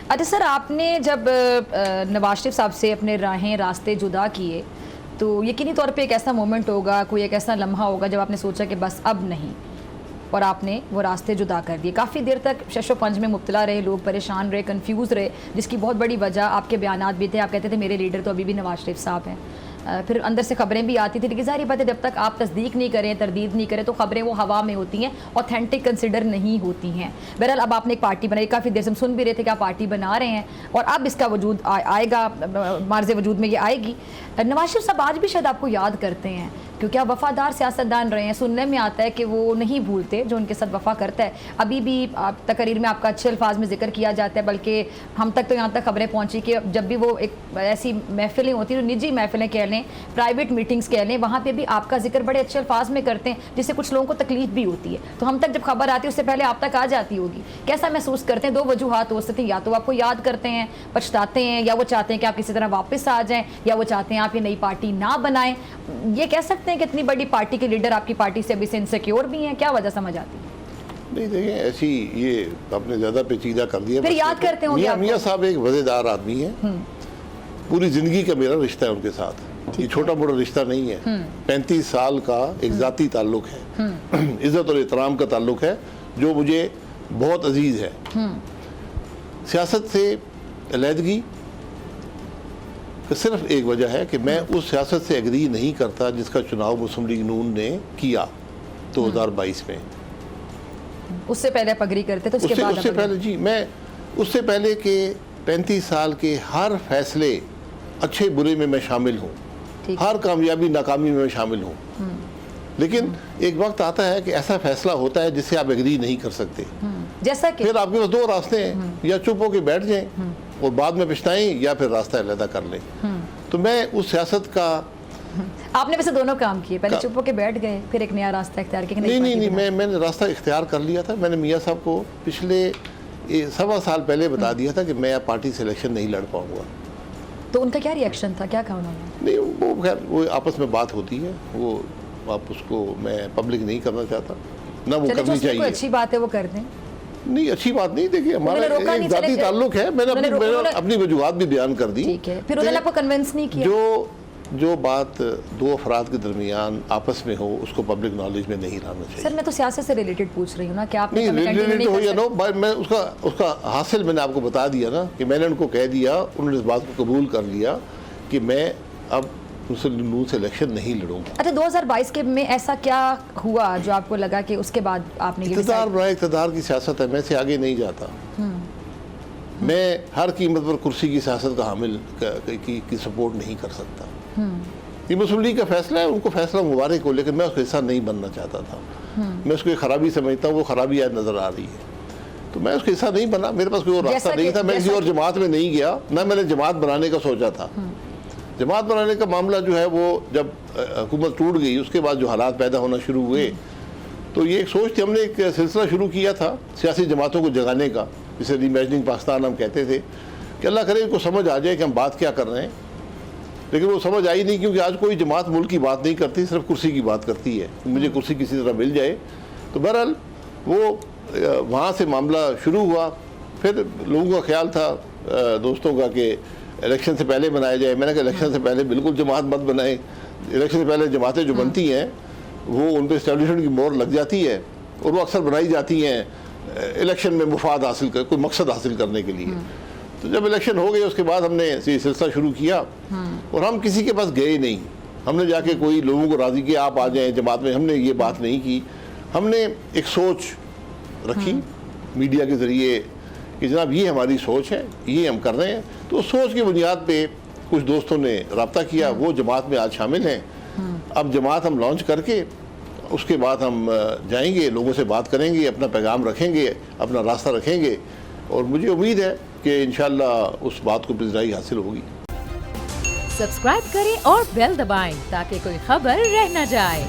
اچھا سر، آپ نے جب نواز شریف صاحب سے اپنے راستے جدا کیے تو یقینی طور پہ ایک ایسا مومنٹ ہوگا، کوئی ایک ایسا لمحہ ہوگا جب آپ نے سوچا کہ بس اب نہیں، اور آپ نے وہ راستے جدا کر دیے. کافی دیر تک شش و پنج میں مبتلا رہے لوگ، پریشان رہے، کنفیوز رہے، جس کی بہت بڑی وجہ آپ کے بیانات بھی تھے. آپ کہتے تھے میرے لیڈر تو ابھی بھی نواز شریف صاحب ہیں. پھر اندر سے خبریں بھی آتی تھی، لیکن ظاہری بات ہے جب تک آپ تصدیق نہیں کریں، تردید نہیں کریں تو خبریں وہ ہوا میں ہوتی ہیں، اوتھینٹک کنسیڈر نہیں ہوتی ہیں. بہرحال اب آپ نے ایک پارٹی بنائی، کافی دیر سے ہم سن بھی رہے تھے کہ آپ پارٹی بنا رہے ہیں اور اب اس کا وجود آئے گا، مارز وجود میں یہ آئے گی. نواز شریف صاحب آج بھی شاید آپ کو یاد کرتے ہیں کیونکہ آپ وفادار سیاستدان رہے ہیں. سننے میں آتا ہے کہ وہ نہیں بھولتے جو ان کے ساتھ وفا کرتا ہے. ابھی بھی تقریر میں آپ کا اچھے الفاظ میں ذکر کیا جاتا ہے، بلکہ ہم تک تو یہاں تک خبریں پہنچی کہ جب بھی وہ ایک ایسی محفلیں ہوتی ہیں، جو نجی محفلیں کہہ لیں، پرائیویٹ میٹنگز کہہ لیں، وہاں پہ بھی آپ کا ذکر بڑے اچھے الفاظ میں کرتے ہیں، جس سے کچھ لوگوں کو تکلیف بھی ہوتی ہے. تو ہم تک جب خبر آتی ہے اس سے پہلے آپ تک آ جاتی ہوگی. کیسا محسوس کرتے ہیں؟ دو وجوہات ہو سکتی ہیں، یا تو آپ کو یاد کرتے ہیں، پچھتاتے ہیں، یا وہ چاہتے ہیں کہ آپ کسی طرح واپس آ جائیں، یا وہ چاہتے ہیں آپ یہ نئی پارٹی نہ بنائیں. یہ کہہ سکتے ہیں کہ اتنی بڑی پارٹی کے لیڈر آپ کی پارٹی سے ابھی سے انسیکیور بھی ہیں، کیا وجہ سمجھ آتی ہے؟ نہیں دیکھیں، ایسی یہ آپ نے زیادہ پیچیدہ کر دیا. پھر یاد کرتے ہوں گے. میاں صاحب ایک وزیدار آدمی ہے، پوری زندگی کا میرا رشتہ ہے ان کے ساتھ. یہ چھوٹا موٹا رشتہ نہیں ہے، 35 سال کا ایک ذاتی تعلق ہے، عزت اور احترام کا تعلق ہے جو مجھے بہت عزیز ہے. سیاست سے علیحدگی صرف ایک وجہ ہے کہ میں اس سیاست سے ایگری نہیں کرتا جس کا چناؤ مسلم لیگ نون نے کیا 2022 میں. اس سے پہلے آپ اگری کرتے تو اس کے بعد اس سے پہلے جی میں اس سے پہلے کہ 35 سال کے ہر فیصلے اچھے برے میں شامل ہوں، ہر کامیابی ناکامی میں شامل ہوں. لیکن ایک وقت آتا ہے کہ ایسا فیصلہ ہوتا ہے جس سے آپ ایگری نہیں کر سکتے. جیسا کہ پھر آپ کے پاس دو راستے ہیں، یا چپ ہو کے بیٹھ جائیں اور بعد میں پچھتائیں، یا پھر راستہ علیحدہ کر لیں. تو میں اس سیاست کا آپ نے ویسے دونوں کام کیے، پہلے چپ ہو کے بیٹھ گئے، پھر ایک نیا راستہ اختیار کیا. نہیں میں نے راستہ اختیار کر لیا تھا. میں نے میاں صاحب کو پچھلے 1.25 سال پہلے بتا دیا تھا کہ میں پارٹی سے الیکشن نہیں لڑ پاؤں گا. تو ان کا کیا ری ایکشن تھا، کیا کہا انہوں نے؟ نہیں وہ خیر وہ آپس میں بات ہوتی ہے، وہ آپ اس کو میں پبلک نہیں کرنا چاہتا، نہ وہ کرنی چاہیے. کوئی اچھی بات ہے وہ کر دیں. نہیں اچھی بات نہیں. دیکھیے ہمارا ایک ذاتی تعلق ہے، میں نے اپنی وجوہات بھی بیان کر دی. ٹھیک ہے، پھر انہوں نے آپ کو کنونس نہیں کیا. جو بات دو افراد کے درمیان آپس میں ہو اس کو پبلک نالج میں نہیں لانا چاہیے. سر میں تو سیاست سے ریلیٹڈ پوچھ رہی ہوں نا کہ آپ نہیں ریلیٹڈ ہو یا نو، میں اس کا حاصل میں نے آپ کو بتا دیا نا کہ میں نے ان کو کہہ دیا، انہوں نے اس بات کو قبول کر لیا کہ میں اب مسلم لیگ نون سے الیکشن نہیں لڑوں گا. اچھا 2022 کے میں ایسا کیا ہوا جو آپ کو لگا کہ اس کے بعد آپ نے اقتدار کی سیاست ہے، میں سے آگے نہیں جاتا. میں ہر قیمت پر کرسی کی سیاست کا حامل کی سپورٹ نہیں کر سکتا. یہ مسلم لیگ کا فیصلہ ہے، ان کو فیصلہ مبارک ہو، لیکن میں اس کا حصہ نہیں بننا چاہتا تھا. میں اس کو ایک خرابی سمجھتا ہوں، وہ خرابی آج نظر آ رہی ہے، تو میں اس کا حصہ نہیں بنا. میرے پاس کوئی اور راستہ نہیں تھا. میں کسی اور جماعت میں نہیں گیا، نہ میں نے جماعت بنانے کا سوچا تھا. جماعت بنانے کا معاملہ جو ہے وہ جب حکومت ٹوٹ گئی اس کے بعد جو حالات پیدا ہونا شروع ہوئے، تو یہ ایک سوچ تھی. ہم نے ایک سلسلہ شروع کیا تھا سیاسی جماعتوں کو جگانے کا، جسے ری امیجننگ پاکستان ہم کہتے تھے، کہ اللہ کرے ان کو سمجھ آ جائے کہ ہم بات کیا کر رہے ہیں. لیکن وہ سمجھ آئی نہیں، کیونکہ آج کوئی جماعت ملک کی بات نہیں کرتی، صرف کرسی کی بات کرتی ہے. مجھے کرسی کسی طرح مل جائے. تو بہرحال وہ وہاں سے معاملہ شروع ہوا. پھر لوگوں کا خیال تھا دوستوں کا کہ الیکشن سے پہلے بنایا جائے. میں نے کہا الیکشن سے پہلے بالکل جماعت مت بنائیں. الیکشن سے پہلے جماعتیں جو بنتی ہیں وہ ان پہ اسٹیبلشمنٹ کی مور لگ جاتی ہے، اور وہ اکثر بنائی جاتی ہیں الیکشن میں مفاد حاصل کر کوئی مقصد حاصل کرنے کے لیے. تو جب الیکشن ہو گئے اس کے بعد ہم نے یہ سلسلہ شروع کیا، اور ہم کسی کے پاس گئے نہیں. ہم نے جا کے کوئی لوگوں کو راضی کیا آپ آ جائیں جماعت میں، ہم نے یہ بات نہیں کی. ہم نے ایک سوچ رکھی میڈیا کے ذریعے کہ جناب یہ ہماری سوچ ہے، یہ ہم کر رہے ہیں. تو اس سوچ کی بنیاد پہ کچھ دوستوں نے رابطہ کیا، وہ جماعت میں آج شامل ہیں. اب جماعت ہم لانچ کر کے اس کے بعد ہم جائیں گے، لوگوں سے بات کریں گے، اپنا پیغام رکھیں گے، اپنا راستہ رکھیں گے، اور مجھے امید ہے کہ انشاءاللہ اس بات کو پذیرائی حاصل ہوگی. سبسکرائب کریں اور بیل دبائیں تاکہ کوئی خبر رہ نہ جائے.